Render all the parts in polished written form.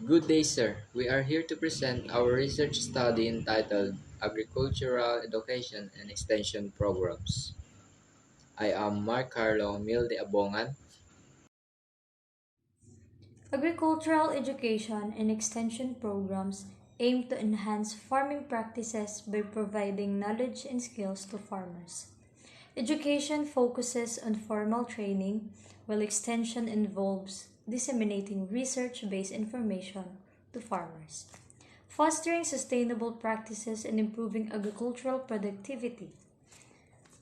Good day, sir. We are here to present our research study entitled Agricultural Education and Extension Programs. I am Mark Carlo Milde Abongan. Agricultural education and extension programs aim to enhance farming practices by providing knowledge and skills to farmers. Education focuses on formal training, while extension involves disseminating research based information to farmers, fostering sustainable practices, and improving agricultural productivity.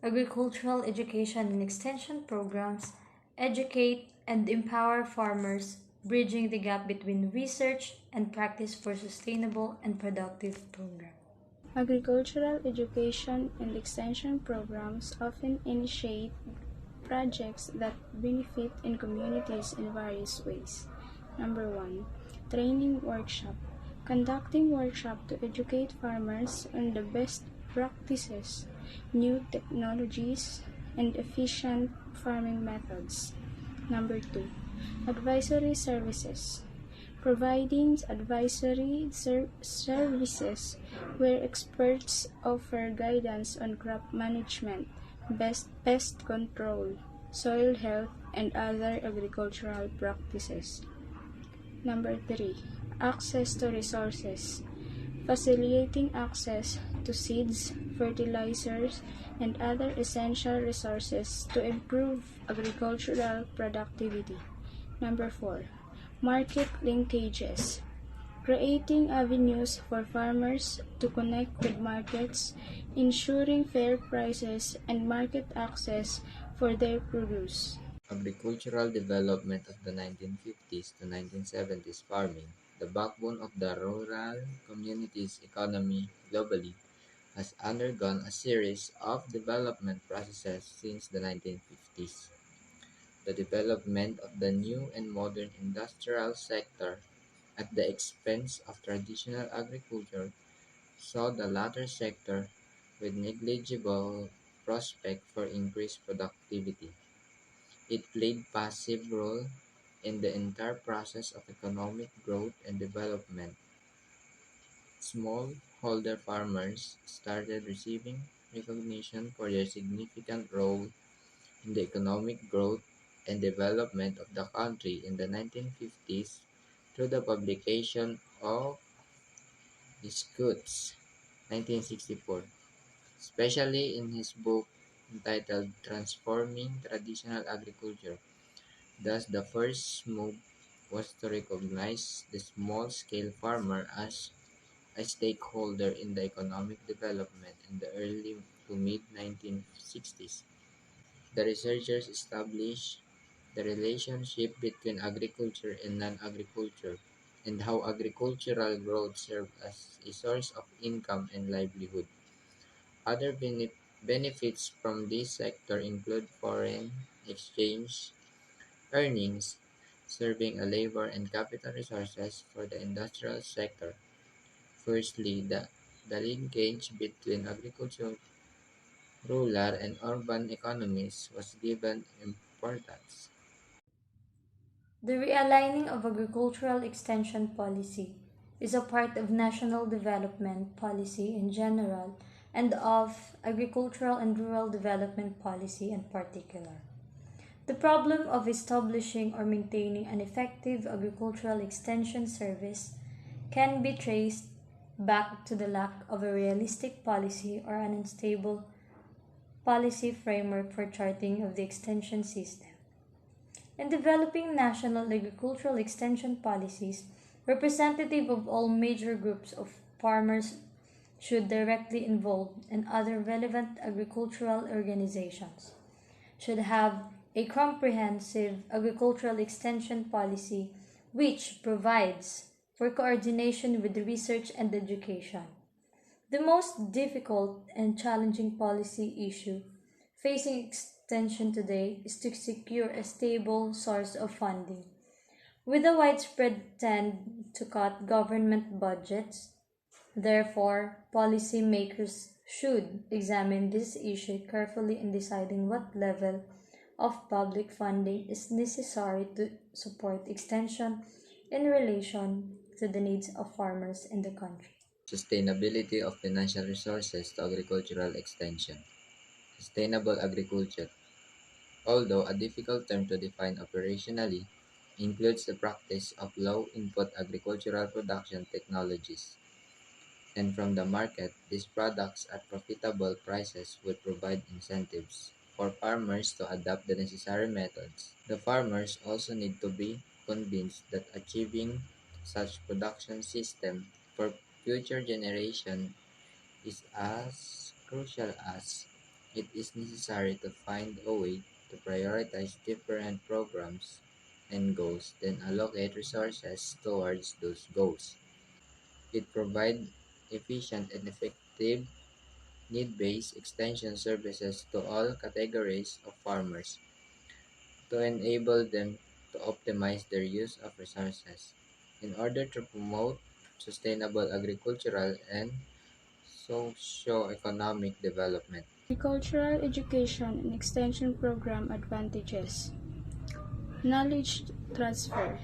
Agricultural education and extension programs educate and empower farmers, bridging the gap between research and practice for sustainable and productive programs. Agricultural education and extension programs often initiate projects that benefit in communities in various ways. Number 1. Training workshop. Conducting workshop to educate farmers on the best practices, new technologies, and efficient farming methods. Number 2. Advisory services. Providing advisory services where experts offer guidance on crop management, best pest control, soil health, and other agricultural practices. Number 3. Access to resources. Facilitating access to seeds, fertilizers, and other essential resources to improve agricultural productivity. Number 4. Market linkages. Creating avenues for farmers to connect with markets, ensuring fair prices and market access for their produce. Agricultural development of the 1950s to 1970s farming, the backbone of the rural community's economy globally, has undergone a series of development processes since the 1950s. The development of the new and modern industrial sector at the expense of traditional agriculture saw the latter sector with negligible prospect for increased productivity. It played passive role in the entire process of economic growth and development. Smallholder farmers started receiving recognition for their significant role in the economic growth and development of the country in the 1950s through the publication of Scott's 1964, especially in his book entitled Transforming Traditional Agriculture. Thus, the first move was to recognize the small-scale farmer as a stakeholder in the economic development in the early to mid-1960s. The researchers established the relationship between agriculture and non-agriculture, and how agricultural growth served as a source of income and livelihood. Other benefits from this sector include foreign exchange earnings, serving a labor and capital resources for the industrial sector. Firstly, the linkage between agriculture, rural, and urban economies was given importance. The realigning of agricultural extension policy is a part of national development policy in general and of agricultural and rural development policy in particular. The problem of establishing or maintaining an effective agricultural extension service can be traced back to the lack of a realistic policy or an unstable policy framework for charting of the extension system. In developing national agricultural extension policies, representatives of all major groups of farmers should directly involve and other relevant agricultural organizations should have a comprehensive agricultural extension policy which provides for coordination with research and education. The most difficult and challenging policy issue facing extension today is to secure a stable source of funding. With a widespread tend to cut government budgets, therefore, policymakers should examine this issue carefully in deciding what level of public funding is necessary to support extension in relation to the needs of farmers in the country. Sustainability of financial resources to agricultural extension. Sustainable agriculture, although a difficult term to define operationally, includes the practice of low-input agricultural production technologies. And from the market, these products at profitable prices would provide incentives for farmers to adopt the necessary methods. The farmers also need to be convinced that achieving such production system for future generation is as crucial as it is necessary to find a way to prioritize different programs and goals, then allocate resources towards those goals. It provides efficient and effective need-based extension services to all categories of farmers to enable them to optimize their use of resources in order to promote sustainable agricultural and socio-economic development. Agricultural education and extension program advantages. Knowledge transfer.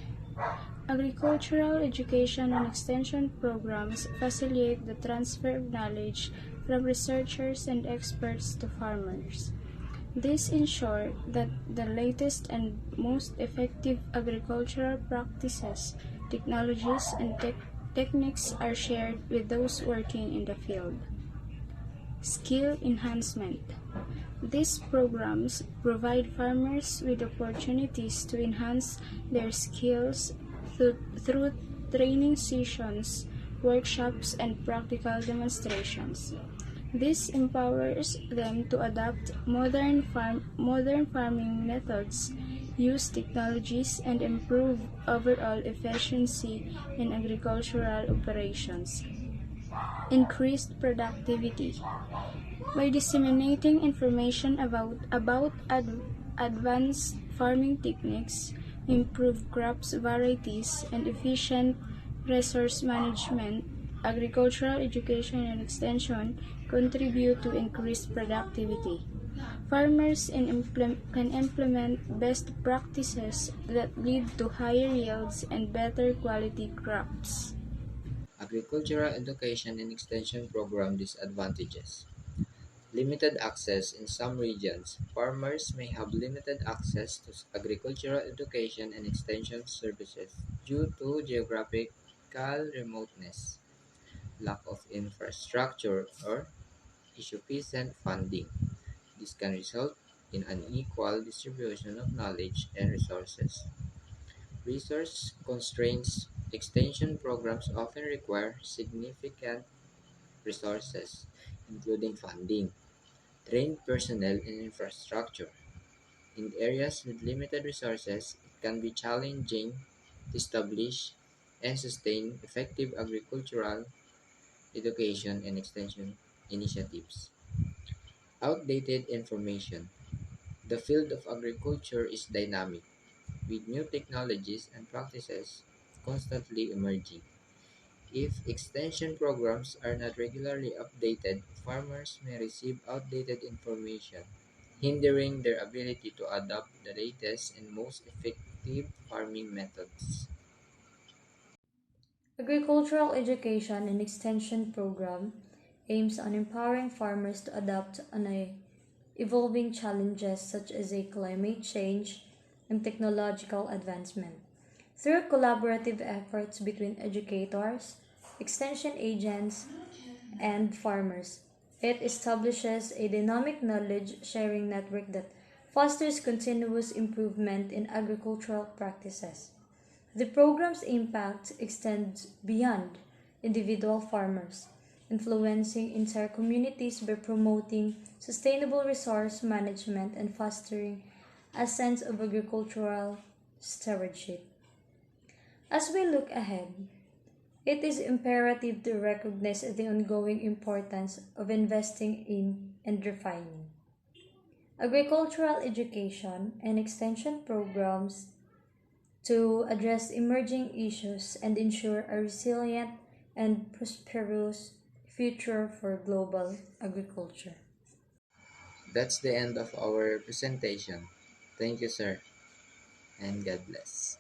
Agricultural education and extension programs facilitate the transfer of knowledge from researchers and experts to farmers. This ensures that the latest and most effective agricultural practices, technologies, and techniques are shared with those working in the field. Skill enhancement. These programs provide farmers with opportunities to enhance their skills through training sessions, workshops, and practical demonstrations. This empowers them to adopt modern farming methods, use technologies, and improve overall efficiency in agricultural operations. Increased productivity. By disseminating information about advanced farming techniques, improved crops varieties, and efficient resource management, agricultural education and extension contribute to increased productivity. Farmers can implement best practices that lead to higher yields and better quality crops. Agricultural education and extension program disadvantages. Limited access in some regions. Farmers may have limited access to agricultural education and extension services due to geographical remoteness, lack of infrastructure, or insufficient funding. This can result in unequal distribution of knowledge and resources. Resource constraints. Extension programs often require significant resources, including funding, trained personnel, and infrastructure. In areas with limited resources, it can be challenging to establish and sustain effective agricultural education and extension initiatives. Outdated information. The field of agriculture is dynamic, with new technologies and practices constantly emerging. If extension programs are not regularly updated, farmers may receive outdated information, hindering their ability to adopt the latest and most effective farming methods. Agricultural education and extension program aims on empowering farmers to adapt on evolving challenges such as climate change and technological advancement. Through collaborative efforts between educators, extension agents, and farmers, it establishes a dynamic knowledge sharing network that fosters continuous improvement in agricultural practices. The program's impact extends beyond individual farmers, influencing entire communities by promoting sustainable resource management and fostering a sense of agricultural stewardship. As we look ahead, it is imperative to recognize the ongoing importance of investing in and refining agricultural education and extension programs to address emerging issues and ensure a resilient and prosperous future for global agriculture. That's the end of our presentation. Thank you, sir, and God bless.